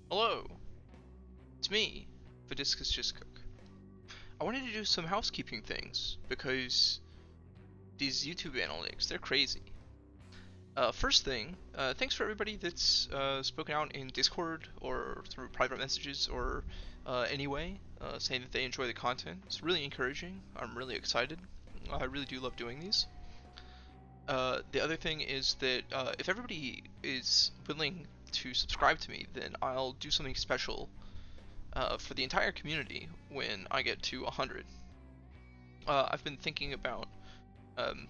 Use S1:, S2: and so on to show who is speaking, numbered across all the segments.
S1: Hello, it's me, Vidiscus Just Cook. I wanted to do some housekeeping things because these YouTube analytics, they're crazy. First thing, thanks for everybody that's spoken out in Discord or through private messages or anyway, saying that they enjoy the content. It's really encouraging. I'm really excited. I really do love doing these. The other thing is that if everybody is willing to subscribe to me, then I'll do something special for the entire community when I get to 100. I've been thinking about um,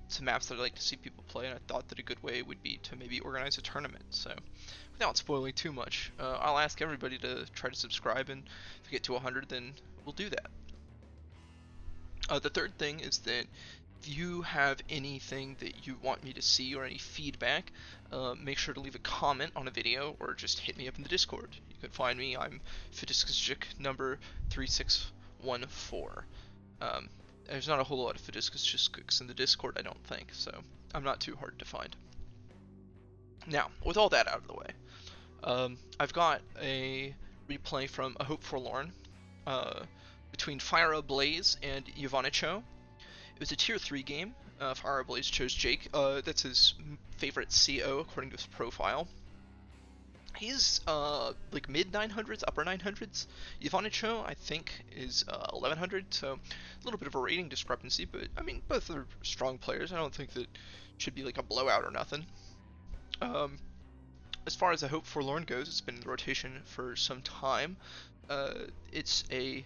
S1: some maps that I'd like to see people play, and I thought that a good way would be to maybe organize a tournament. So, without spoiling too much, I'll ask everybody to try to subscribe, and if we get to 100, then we'll do that. The third thing is that if you have anything that you want me to see or any feedback, make sure to leave a comment on a video or just hit me up in the Discord. You can find me. I'm Fidiscusjik number 3614. There's not a whole lot of Fidiscusjiks in the Discord, I don't think, so I'm not too hard to find. Now, with all that out of the way, I've got a replay from A Hope Forlorn between fireablaze and Yvonichou. It was a tier 3 game. fireablaze chose Jake. That's his favorite CO according to his profile. He's like mid 900s, upper 900s. Yvonichou, I think, is 1100, so a little bit of a rating discrepancy, but I mean, both are strong players. I don't think that should be like a blowout or nothing. As far as I Hope Forlorn goes, it's been in the rotation for some time. It's a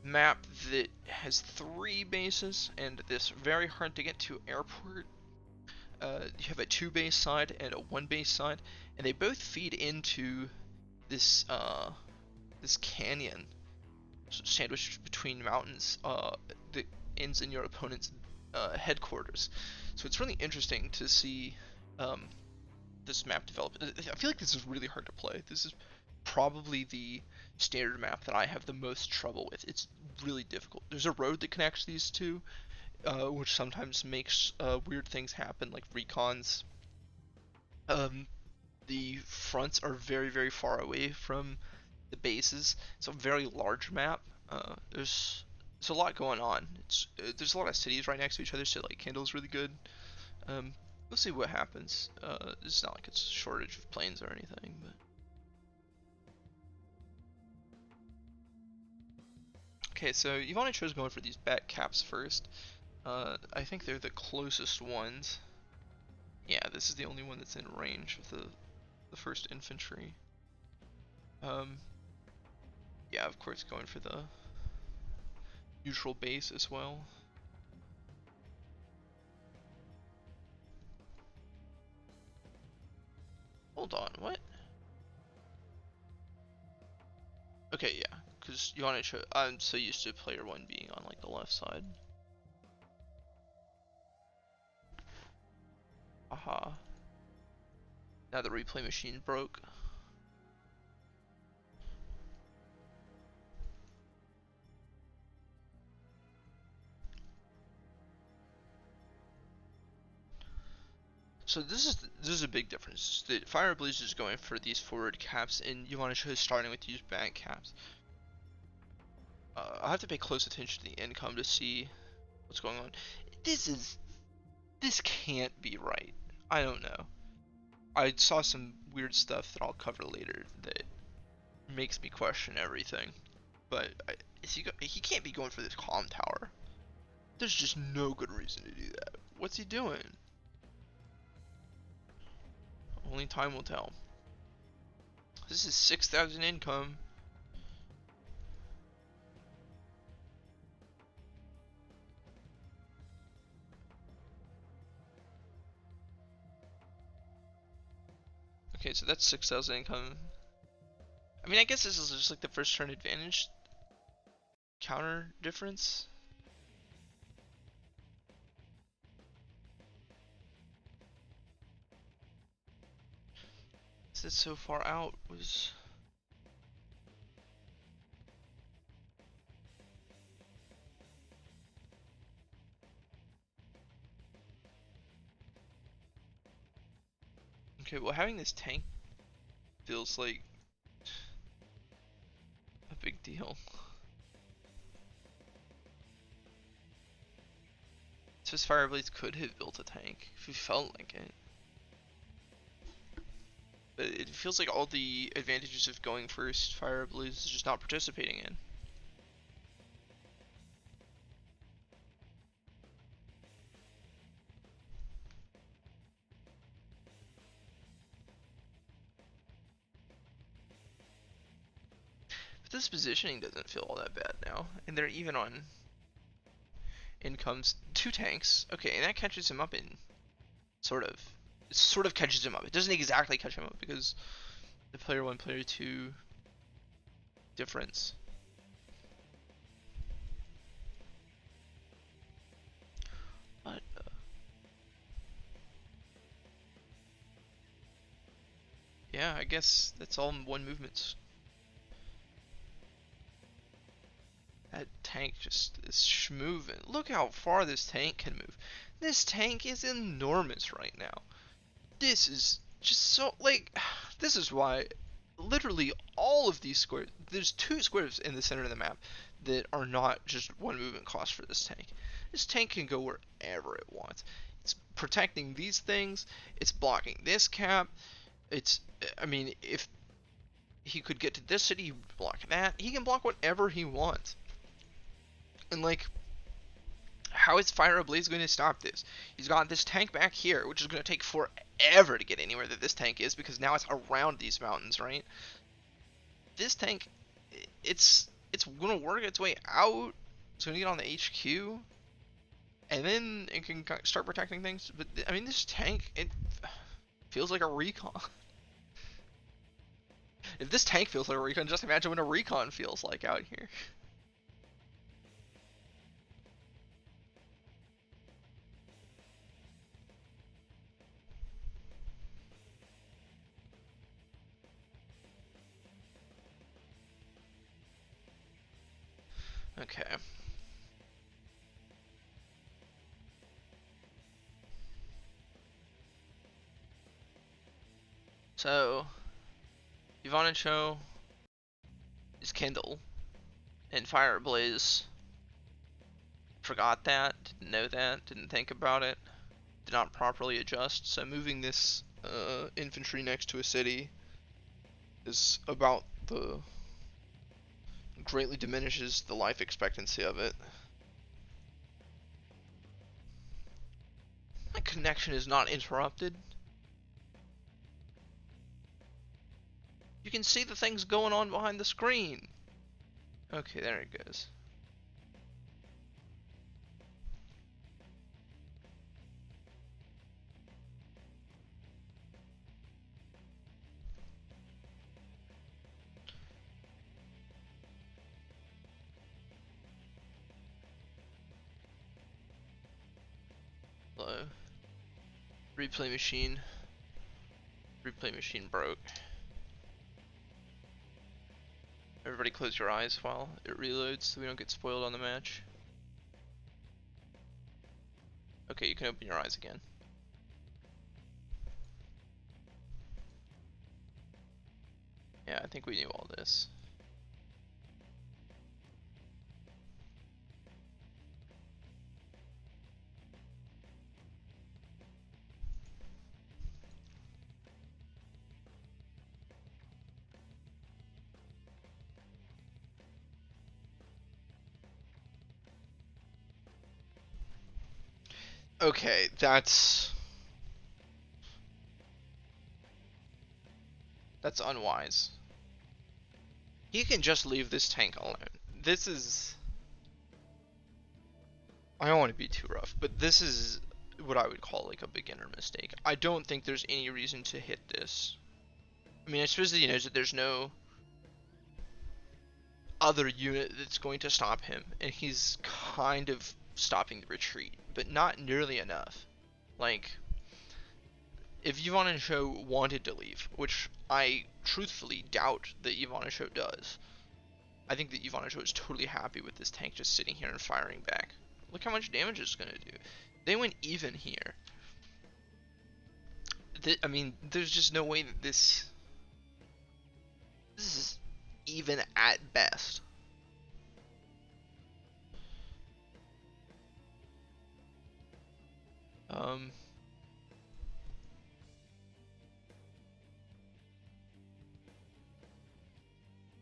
S1: map that has 3 bases and this very hard to get to airport. You have a 2 base side and a 1 base side, and they both feed into this this canyon sandwiched between mountains that ends in your opponent's headquarters. So it's really interesting to see this map develop. I feel like this is really hard to play. This is probably the standard map that I have the most trouble with. It's really difficult. There's a road that connects these two, which sometimes makes weird things happen, like recons. The fronts are very, very far away from the bases. It's a very large map. There's a lot going on. There's a lot of cities right next to each other, so like Kindle's really good. We'll see what happens. It's not like it's a shortage of planes or anything, but. Okay, so Yvonichou is going for these bat caps first. I think they're the closest ones. Yeah, this is the only one that's in range of the first infantry. Yeah, of course, going for the neutral base as well. Hold on, what? Okay, yeah, because Yvonichou, I'm so used to player 1 being on like the left side. Aha. Now the replay machine broke. So this is a big difference. The fireablaze is going for these forward caps, and Yvonichou is starting with these back caps. I'll have to pay close attention to the income to see what's going on. This can't be right. I don't know. I saw some weird stuff that I'll cover later that makes me question everything. But he can't be going for this calm tower. There's just no good reason to do that. What's he doing? Only time will tell. This is 6,000 income. Okay, so that's 6,000 income. I mean, I guess this is just like the first turn advantage counter difference. Is it so far out? Was okay. Well, having this tank feels like a big deal. Just Fireblaze could have built a tank if he felt like it. But it feels like all the advantages of going first, Fireblaze is just not participating in. But this positioning doesn't feel all that bad now, and they're even on. In comes 2 tanks. Okay, and that catches him up in sort of. It sort of catches him up. It doesn't exactly catch him up because the player 1, player 2 difference. But yeah, I guess that's all in one movement. That tank just is moving. Look how far this tank can move. This tank is enormous right now. This is just so, like, this is why literally all of these squares, there's 2 squares in the center of the map that are not just 1 movement cost for this tank. This tank can go wherever it wants. It's protecting these things, it's blocking this cap, it's, I mean, if he could get to this city, he would block that. He can block whatever he wants. And, like, how is Fire Ablaze going to stop this? He's got this tank back here, which is going to take forever to get anywhere that this tank is, because now it's around these mountains, right? This tank, it's going to work its way out. It's going to get on the HQ, and then it can start protecting things. But, I mean, this tank, it feels like a recon. If this tank feels like a recon, just imagine what a recon feels like out here. Okay. So, Yvonichou is Kindle, and fireablaze forgot that, didn't know that, didn't think about it, did not properly adjust. So moving this infantry next to a city is about the greatly diminishes the life expectancy of it. My connection is not interrupted. You can see the things going on behind the screen. Okay, there it goes. Hello. Replay machine. Replay machine broke. Everybody close your eyes while it reloads so we don't get spoiled on the match. Okay, you can open your eyes again. Yeah, I think we knew all this. Okay, that's unwise. He can just leave this tank alone. This is... I don't want to be too rough, but this is what I would call like a beginner mistake. I don't think there's any reason to hit this. I mean, especially he knows that there's no other unit that's going to stop him, and he's kind of stopping the retreat, but not nearly enough. Like, if Yvonichou wanted to leave, which I truthfully doubt that Yvonichou does, I think that Yvonichou is totally happy with this tank just sitting here and firing back. Look how much damage it's going to do. They went even here. I mean, there's just no way that this even at best.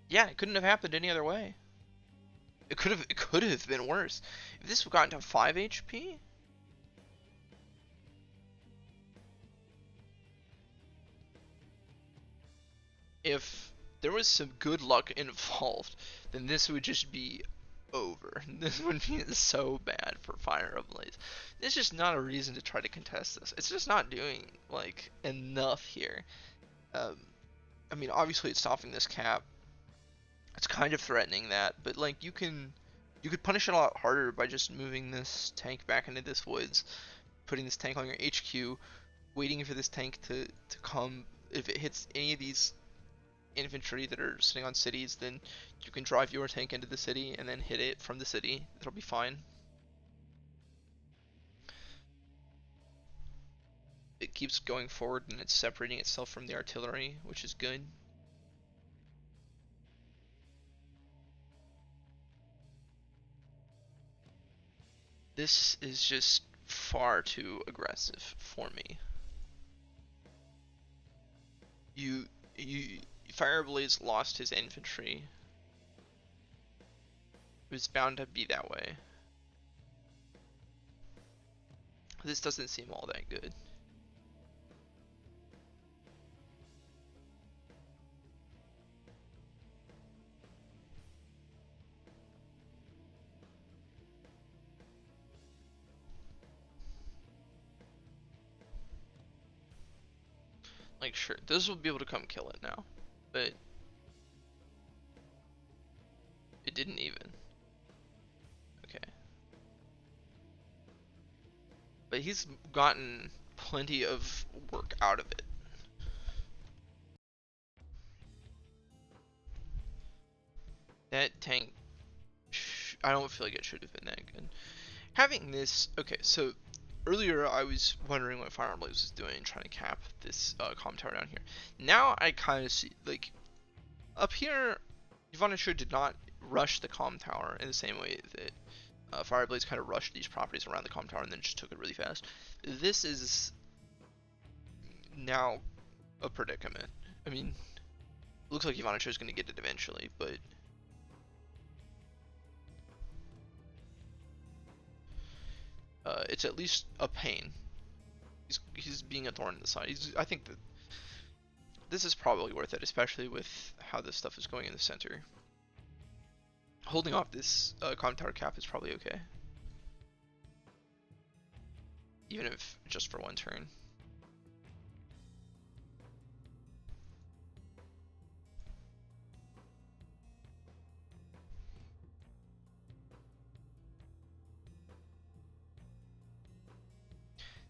S1: Yeah, it couldn't have happened any other way. It could have been worse. If this had gotten to 5 HP, if there was some good luck involved, then this would just be over. This would be so bad for Fire Ablaze. There's just not a reason to try to contest this. It's just not doing like enough here. Um, I mean, obviously it's stopping this cap. It's kind of threatening that, but like you could punish it a lot harder by just moving this tank back into this woods, putting this tank on your HQ, waiting for this tank to come. If it hits any of these infantry that are sitting on cities, then you can drive your tank into the city and then hit it from the city. It'll be fine. It keeps going forward and it's separating itself from the artillery, which is good. This is just far too aggressive for me. You Fireblaze lost his infantry. It was bound to be that way. This doesn't seem all that good. Like, sure, this will be able to come kill it now, but it didn't even. Okay. But he's gotten plenty of work out of it. That tank, I don't feel like it should have been that good. Having this, okay, so earlier I was wondering what Fireblaze was doing, trying to cap this comm tower down here. Now I kind of see, like, up here, Yvonichou did not rush the comm tower in the same way that Fireblaze kind of rushed these properties around the comm tower and then just took it really fast. This is now a predicament. I mean, it looks like Yvonichou is going to get it eventually, but it's at least a pain. He's being a thorn in the side. I think that this is probably worth it, especially with how this stuff is going in the center. Holding off this comm tower cap is probably okay, even if just for one turn.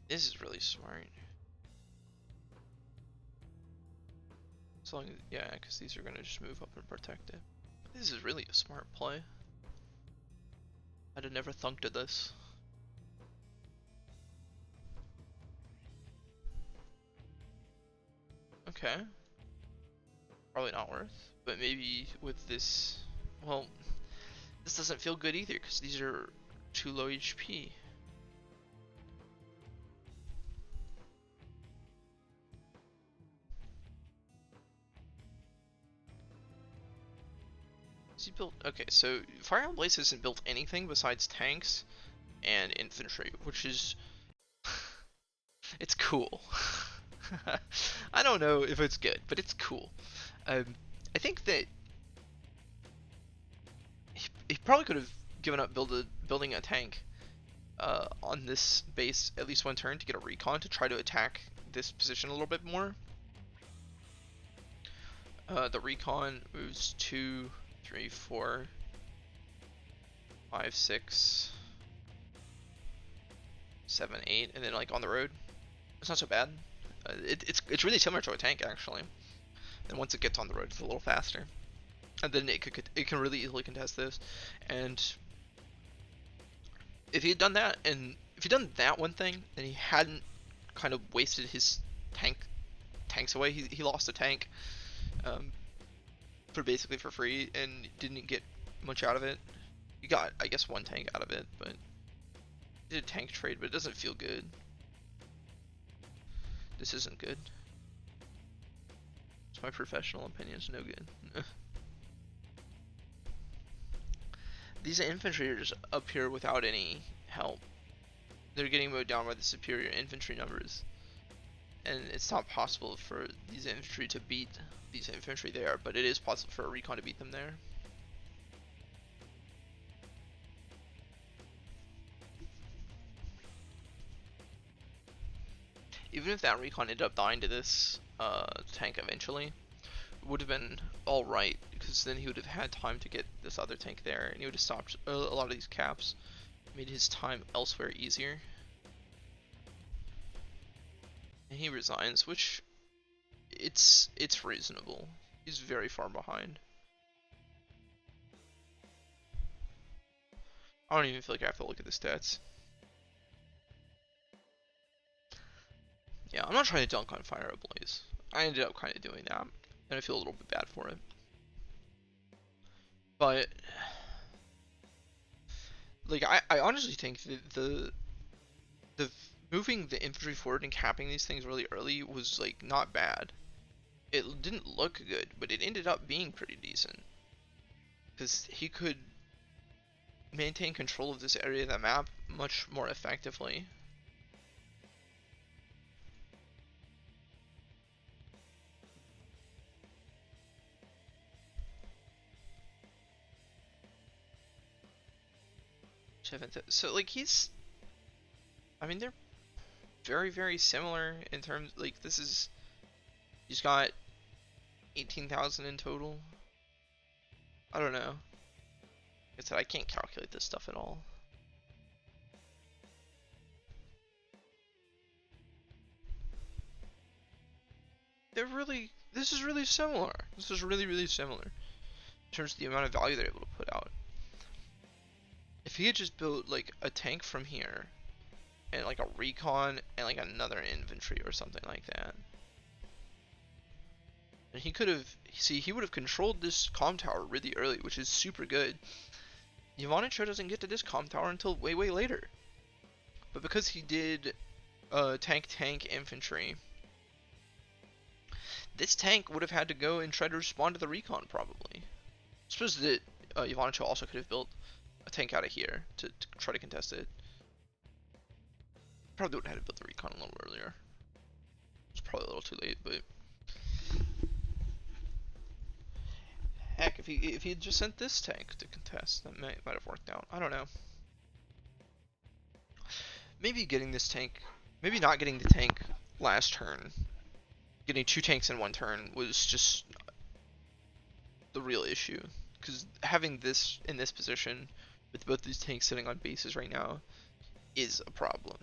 S1: This is really smart. As long as, yeah, because these are gonna just move up and protect it. This is really a smart play. I'd have never thunk to this. Okay. Probably not worth, but maybe with this, well, this doesn't feel good either because these are too low HP. He built, okay, so Fire Ablaze hasn't built anything besides tanks and infantry, which is it's cool. I don't know if it's good, but it's cool. I think that he probably could have given up building a tank on this base at least one turn to get a recon to try to attack this position a little bit more. The recon moves 2, 3, 4, 5, 6, 7, 8, and then like on the road, it's not so bad. It's really similar to a tank actually. And once it gets on the road, it's a little faster, and then it can really easily contest this. And if he had done that, and if he'd done that one thing, and he hadn't kind of wasted his tanks away, he lost a tank. for basically for free and didn't get much out of it. You got, I guess, one tank out of it, but did a tank trade, but it doesn't feel good. This isn't good. It's my professional opinion. It's no good. These infantry are just up here without any help. They're getting mowed down by the superior infantry numbers, and it's not possible for these infantry to beat these infantry there, but it is possible for a recon to beat them there. Even if that recon ended up dying to this tank eventually, it would have been alright, because then he would have had time to get this other tank there, and he would have stopped a lot of these caps, made his time elsewhere easier. And he resigns, which it's reasonable. He's very far behind. I don't even feel like I have to look at the stats. Yeah, I'm not trying to dunk on fireablaze. I ended up kind of doing that, and I feel a little bit bad for it. But like, I honestly think that the moving the infantry forward and capping these things really early was like not bad. It didn't look good, but it ended up being pretty decent, because he could maintain control of this area of the map much more effectively. So like I mean, they're very similar in terms, like, he's got 18,000 in total. I don't know. Like I said, I can't calculate this stuff at all. This is really similar. This is really similar in terms of the amount of value they're able to put out. If he had just built like a tank from here, and like a recon and like another infantry or something like that, and he could have, he would have controlled this comm tower really early, which is super good. Yvonichou doesn't get to this comm tower until way later, but because he did tank infantry, this tank would have had to go and try to respond to the recon probably. I suppose that Yvonichou also could have built a tank out of here to try to contest it. Probably would have had to build the recon a little earlier. It's probably a little too late, but heck, if he had just sent this tank to contest, that might have worked out. I don't know. Maybe getting this tank, maybe not getting the tank last turn, getting 2 tanks in 1 turn was just the real issue. Because having this in this position, with both these tanks sitting on bases right now, is a problem.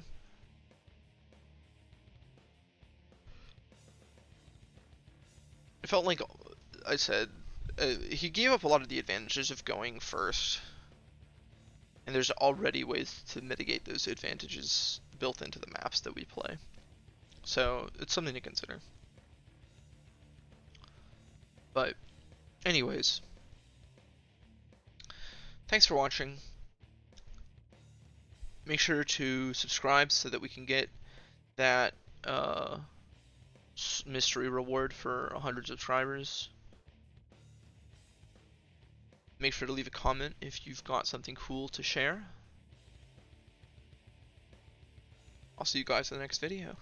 S1: It felt like I said, he gave up a lot of the advantages of going first, and there's already ways to mitigate those advantages built into the maps that we play. So it's something to consider. But anyways, thanks for watching. Make sure to subscribe so that we can get that mystery reward for 100 subscribers. Make sure to leave a comment if you've got something cool to share. I'll see you guys in the next video.